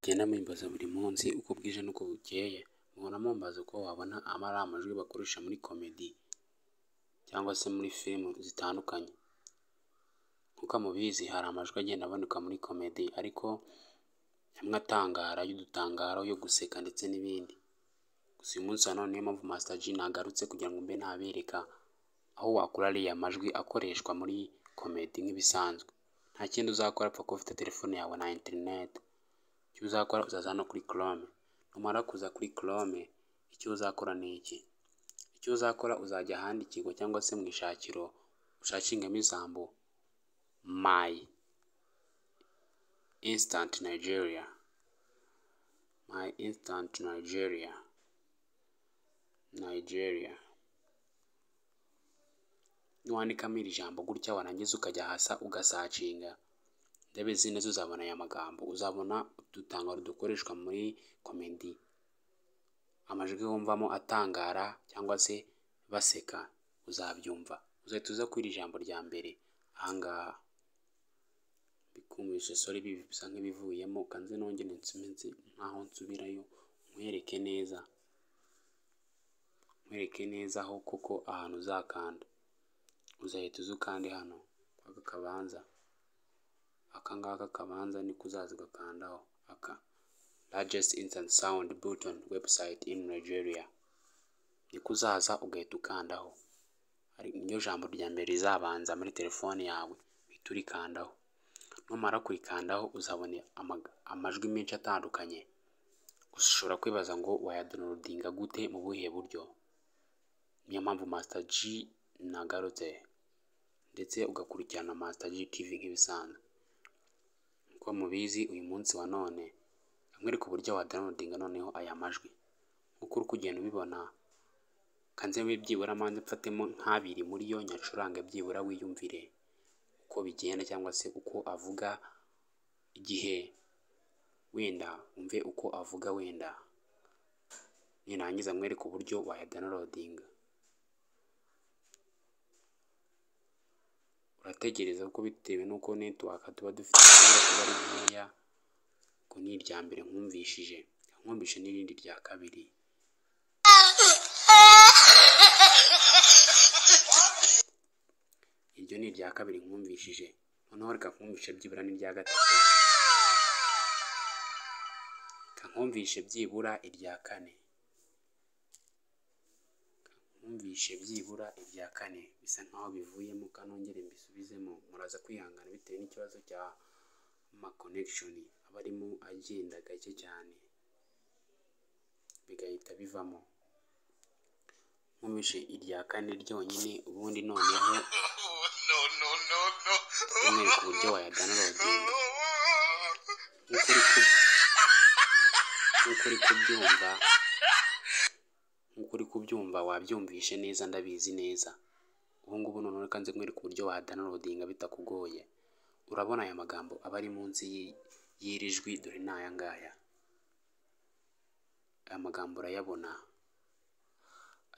Genda mumbaza buri munsi uko bwije n'uko bukeye, muhora mumbaza uko wabona ari amajwi bakoresha muri komedi cyangwa se muri filime zitandukanye. Nk'uko mubizi hari amajwi agenda aboneka muri komedi ariko amwe atangara y'udutangaro yo guseka ndetse n'ibindi. Gusa uyu munsi wa none niyo mpamvu Master G nagarutse kugira ngo mbe nabereka aho wakura ariya majwi akoreshwa muri komedi nk'ibisanzwe. Nta kindi uzakora apfa kuba ufite telefone yawe na internet. Icyo uzakora uzaza hano kuri Chrome, numara kuza kuri Chrome icyo uzakora ni iki? Icyo uzakora uzajya ahandikirwa cyangwa se mu ishakiro ushakingamo ijambo My Instant Nigeria, My Instant Nigeria, Nigeria. Niwandikamo iri jambo gutya warangiza ukajya hasi ugasacinga, ndabizi neza uzabona aya magambo, uzabona udutangaro dukoreshwa muri komedi, amajwi wumvamo atangara cyangwa se baseka uzabyumva. Uzahita uza kuri iri jambo rya mbere ahangaha, bikumvishe sorry bisa nk'ibivuyemo, kanze nongere nsubize nkaho nsubirayo nkwereke neza aho koko ahantu uzakanda. Uzahita uza ukande hano aka kabanza, aka ngaka kabanza niko uzaza ugakandaho, aka largest instant sound button website in Nigeria, niko uzaza ugahita ukandaho. Niyo jambo rya mbere rizabanza muri telefone yawe uhita urikandaho. Numara kurikandaho uzabona amajwi menshi atandukanye. Gusa ushobora kwibaza ngo wayadownloadinga gute, mu buhe buryo? Niyo mpamvu Master G nagarutse ndetse ugakurikirana Master G TV nk'ibisanzwe. Uko mubizi uyu munsi wa none nkwereka uburyo wa downloadinga noneho aya majwi. Uko uri kugenda ubibona, kanze byibura manze mfatemo nk'abiri muri yo nyacurange byibura wiyumvire uko bigenda cyangwa se uko avuga, igihe wenda umve uko avuga wenda. Nirangiza nkwereka uburyo waya downloadinga. Urategereza kuko bitewe n'uko network tuba dufite kuba ari nkeya. Ko ni irya mbere nkumvishije n'irindi rya kabiri. Iryo ni irya kabiri nkumvishije, noneho reka nkumvishe byibura n'irya gatatu, kankumvishe byibura irya kane, nkumvishe byibura irya kane. Bisa nkaho bivuyemo kanongere mbisubizemo, muraza kwihangana bitewe n'ikibazo cya ma connection aba arimo agenda gake cyane bigahita bivamo. Nkumvishe irya kane ryonyine, ubundi noneho ku buryo waya downloadinga. Nk'uko uri kubyumva wabyumvishe neza, ndabizi neza. Ubu ngubu noneho reka nze nkwereke uburyo wa downloadinga bitakugoye. Urabona aya magambo aba ari munsi y'iri jwi, dore ni aya ngaya. Aya magambo urayabona.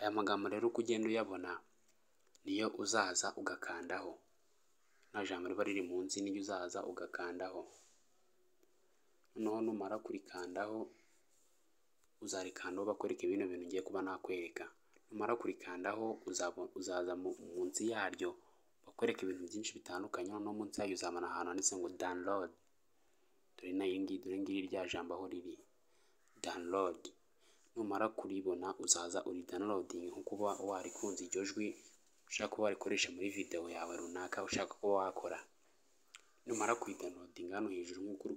Aya magambo rero uko ugenda uyabona niyo uzaza ugakandaho. Nta jambo riba riri munsi niyo uzaza ugakandaho. Noneho numara kurikandaho uzarikandaho bakwereka ibintu ngiye kuba nakwereka. Numara kurikandaho uzaza munsi yaryo bakwereka ibintu byinshi bitandukanye. Noneho munsi yayo uzabona ahantu handitse ngo download. Dore ngiri rya jambo aho riri, download. Numara kuribona uzaza uri downloading nkuko uba warikunze iryo jwi ushaka kuba warikoresha muri video yawe runaka ushaka kuba wakora. Numara kuyidownloadinga hano hejuru nkuko uri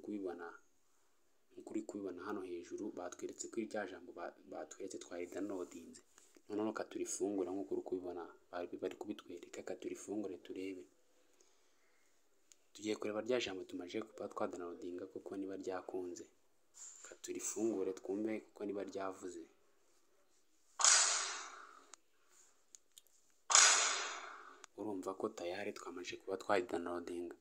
kubibona hano hejuru, batweretse ko irya jambo batweretse twari downloadinze. Noneho katurifungura nkuko uri kubibona, bari kubitwereka. Katurifungure turebe. Tugiye kureba rya jambo tumaje kuba twa downloadinga kuko niba ryakunze. Katurifungure twumve kuko niba ryavuze. Urumva ko tayari twamaje kuba twari downloadinga.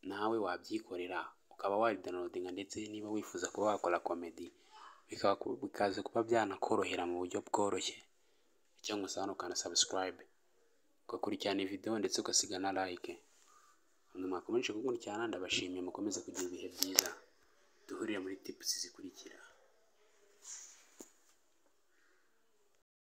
Nawe wabyikorera ukaba wari downloadinga, ndetse niba wifuza kuba wakora komedi bikaza kuba byanakorohera mu buryo bworoshye. Cyangwa se hano ukanda subscribe ugakurikirana video ndetse ugasiga na like. Mwakomeje gukurikirana, ndabashimiye, mukomeze kugira ibihe byiza. duhurire muri tipusi zikurikira.